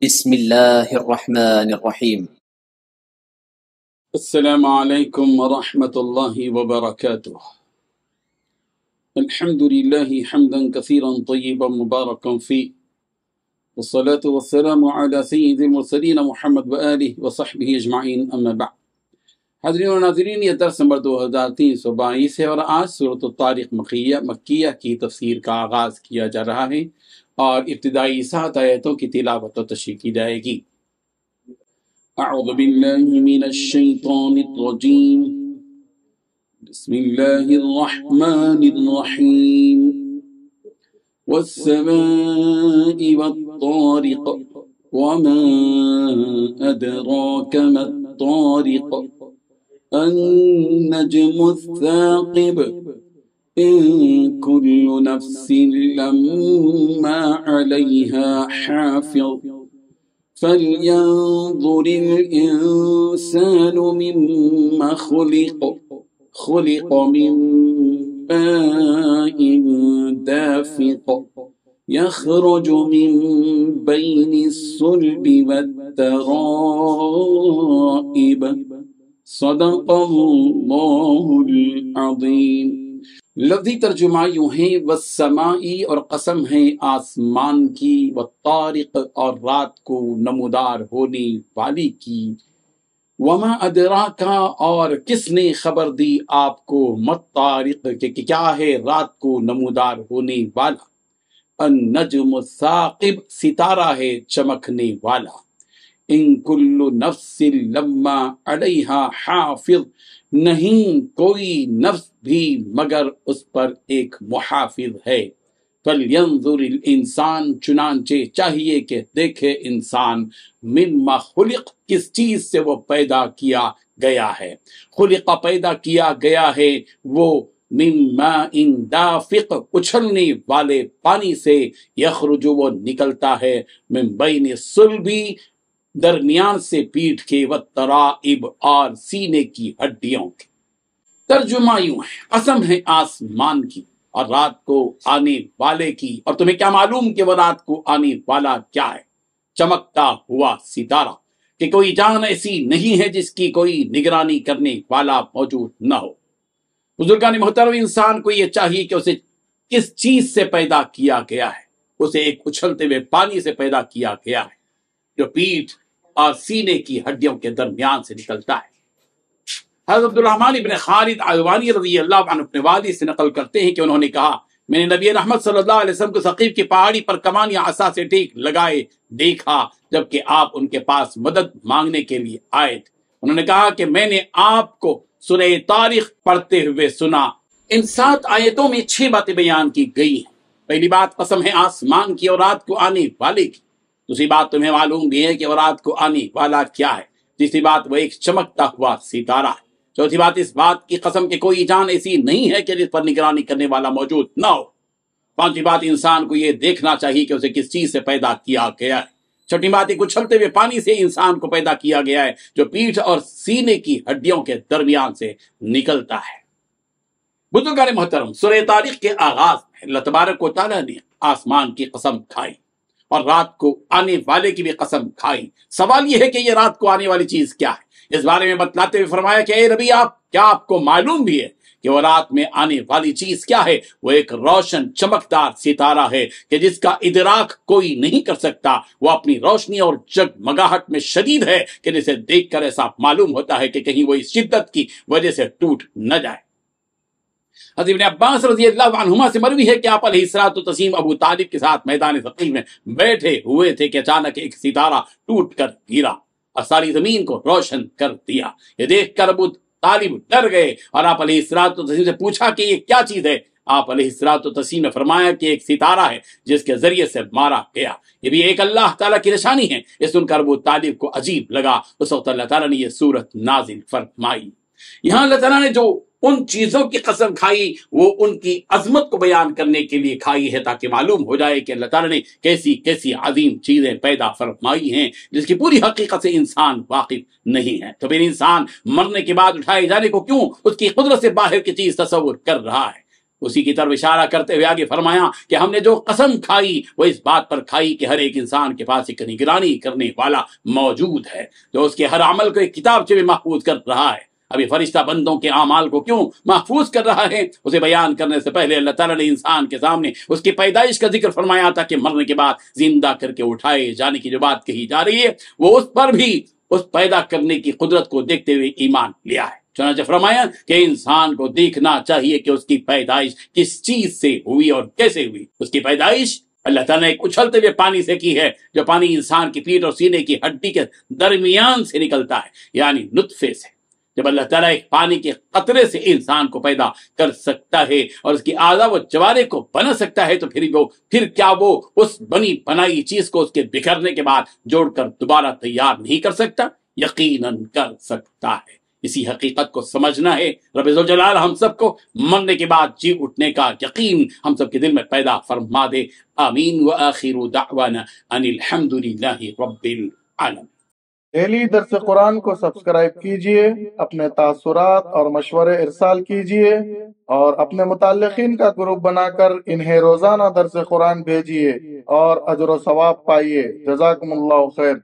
بسم الله الرحمن الرحيم. السلام عليكم ورحمة الله وبركاته. الحمد لله حمدا كثيرا طيبا مباركا فيه، والصلاة والسلام على سيد المرسلين محمد وآله وصحبه اجمعین اما بعد. حاضرین و ناظرین، یہ درس نمبر 2322 ہے اور آج سورۃ الطارق مکیہ کی تفسیر کا آغاز کیا جا رہا ہے اور ابتدائی 7 آیتوں کی تلاوت و تشریح کی جائے گی. اعوذ باللہ من الشیطان الرجیم، بسم اللہ الرحمن الرحیم. والسماء والطارق وما أدراك ما الطارق النجم الثاقب إن كل نفس لما عليها حافظ فلينظر الإنسان مما خلق من ماء دافق يخرج من بين الصلب والترائب. صدق اللہ العظیم. لفظی ترجمہ یوں ہے: والسمائی، اور قسم ہے آسمان کی، والطارق، اور رات کو نمودار ہونے والی کی، وما ادراکا، اور کس نے خبر دی آپ کو، مطارق، کہ کیا ہے رات کو نمودار ہونے والا. النجم الثاقب، ستارہ ہے چمکنے والا. ان کل نفس لما علیہا حافظ، نہیں کوئی نفس بھی مگر اس پر ایک محافظ ہے. فلینظر الانسان، چنانچہ چاہیے کہ دیکھے انسان، مما خلق، کس چیز سے وہ پیدا کیا گیا ہے. خلق، پیدا کیا گیا ہے وہ من ماء دافق، اچھلنے والے پانی سے، یخرج، وہ نکلتا ہے، من بین الصلبی، درمیان سے پیٹھ کے، والترائب، اور سینے کی ہڈیوں کے. ترجمہ یوں ہے: قسم ہے آسمان کی اور رات کو آنے والے کی، اور تمہیں کیا معلوم کہ وہ رات کو آنے والا کیا ہے. چمکتا ہوا ستارہ، کہ کوئی جان ایسی نہیں ہے جس کی کوئی نگرانی کرنے والا موجود نہ ہو. بزرگان محترم، انسان کو یہ چاہیے کہ اسے کس چیز سے پیدا کیا گیا ہے. اسے ایک اچھلتے ہوئے پانی سے پیدا کیا گیا ہے جو پیٹھ اور سینے کی ہڈیوں کے درمیان سے نکلتا ہے. حضرت عبدالرحمن ابن خالد عیوانی رضی اللہ عنہ اپنے والد سے نقل کرتے ہیں کہ انہوں نے کہا: میں نے نبی رحمت صلی اللہ علیہ وسلم کو ثقیف کی پہاڑی پر کمان یا عصا سے ٹیک لگائے دیکھا جبکہ آپ ان کے پاس مدد مانگنے کے لیے آئے تھے. انہوں نے کہا کہ میں نے آپ کو سورہ طارق پڑھتے ہوئے سنا. ان 7 آیتوں میں 6 باتیں بیان کی گئی ہیں. پہلی بات قسم ہے آسمان کی اور رات کو آنے والے کی. دوسری بات تمہیں معلوم بھی ہے کہ وہ رات کو آنے والا کیا ہے. تیسری بات وہ ایک چمکتا ہوا ستارہ ہے. چوتھی بات اس بات کی قسم کہ کوئی جان ایسی نہیں ہے کہ جس پر نگرانی کرنے والا موجود نہ ہو. پانچویں بات انسان کو یہ دیکھنا چاہیے کہ اسے کس چیز سے پیدا کیا گیا ہے. چھٹی بات ایک اچھلتے ہوئے پانی سے انسان کو پیدا کیا گیا ہے جو پیٹھ اور سینے کی ہڈیوں کے درمیان سے نکلتا ہے. بزرگان محترم، سورہ طارق کے آغاز میں اللہ تبارک و تعالیٰ نے آسمان کی قسم کھائی اور رات کو آنے والے کی بھی قسم کھائی. سوال یہ ہے کہ یہ رات کو آنے والی چیز کیا ہے. اس بارے میں بتلاتے ہوئے فرمایا کہ اے نبی، کیا آپ کو معلوم بھی ہے کہ وہ رات میں آنے والی چیز کیا ہے؟ وہ ایک روشن چمکدار ستارہ ہے کہ جس کا ادراک کوئی نہیں کر سکتا. وہ اپنی روشنی اور جگمگاہٹ میں شدید ہے کہ جسے دیکھ کر ایسا معلوم ہوتا ہے کہ کہیں وہ اس شدت کی وجہ سے ٹوٹ نہ جائے. حضرت ابن عباس رضی اللہ عنہما سے مروی ہے کہ آپ علیہ الصلوۃ والتسلیم ابو طالب کے ساتھ میدان ثقیف میں بیٹھے ہوئے تھے کہ اچانک ایک ستارہ ٹوٹ کر گرا اور ساری زمین کو روشن کر دیا. یہ دیکھ کر ابو طالب ڈر گئے اور آپ علیہ الصلوۃ والتسلیم سے پوچھا کہ یہ کیا چیز ہے. آپ علیہ الصلوۃ والتسلیم نے فرمایا کہ ایک ستارہ ہے جس کے ذریعے سے مارا گیا. یہ بھی ایک اللہ تعالیٰ کی نشانی ہے. یہ سن کر ابو طالب کو عجیب لگا. اس وقت اللہ تعالیٰ نے یہ سورت نازل فرمائی. یہاں اللہ تعالیٰ نے جو ان چیزوں کی قسم کھائی وہ ان کی عظمت کو بیان کرنے کے لیے کھائی ہے تاکہ معلوم ہو جائے کہ اللہ تعالیٰ نے کیسی کیسی عظیم چیزیں پیدا فرمائی ہیں جس کی پوری حقیقت سے انسان واقف نہیں ہے. تو پھر انسان مرنے کے بعد اٹھائے جانے کو کیوں اس کی قدرت سے باہر کی چیز تصور کر رہا ہے؟ اسی کی طرف اشارہ کرتے ہوئے آگے فرمایا کہ ہم نے جو قسم کھائی وہ اس بات پر کھائی کہ ہر ایک انسان کے پاس ایک نگرانی کرنے والا موجود ہے جو اس کے ہر عمل کو ایک کتاب سے بھی محفوظ کر رہا ہے۔ اب یہ فرشتہ بندوں کے اعمال کو کیوں محفوظ کر رہا ہے؟ اسے بیان کرنے سے پہلے اللہ تعالیٰ نے انسان کے سامنے اس کی پیدائش کا ذکر فرمایا تھا کہ مرنے کے بعد زندہ کر کے اٹھائے جانے کی جو بات کہی جا رہی ہے وہ اس پر بھی اس پیدا کرنے کی قدرت کو دیکھتے ہوئے ایمان لیا ہے۔ چنانچہ فرمایا کہ انسان کو دیکھنا چاہیے کہ اس کی پیدائش کس چیز سے ہوئی اور کیسے ہوئی۔ اس کی پیدائش اللہ تعالیٰ نے ایک اچھلتے ہوئے پانی سے کی ہے، جو پانی انسان کی پیٹھ اور سینے کی ہڈی کے درمیان سے نکلتا ہے، یعنی نطفے سے۔ جب اللہ تعالیٰ ایک پانی کے قطرے سے انسان کو پیدا کر سکتا ہے اور اس کی اعضاء و جوارے کو بنا سکتا ہے تو پھر کیا وہ اس بنی بنائی چیز کو اس کے بکھرنے کے بعد جوڑ کر دوبارہ تیار نہیں کر سکتا؟ یقیناً کر سکتا ہے۔ اسی حقیقت کو سمجھنا ہے۔ رب ذوالجلال ہم سب کو مرنے کے بعد جی اٹھنے کا یقین ہم سب کے دل میں پیدا فرما دے۔ آمین۔ وآخر دعوانا ان الحمد للہ رب العالمین۔ ڈیلی درس قرآن کو سبسکرائب کیجئے، اپنے تاثرات اور مشورے ارسال کیجئے اور اپنے متعلقین کا گروپ بنا کر انہیں روزانہ درس قرآن بھیجئے اور اجر و ثواب پائیے۔ جزاکم اللہ خیر۔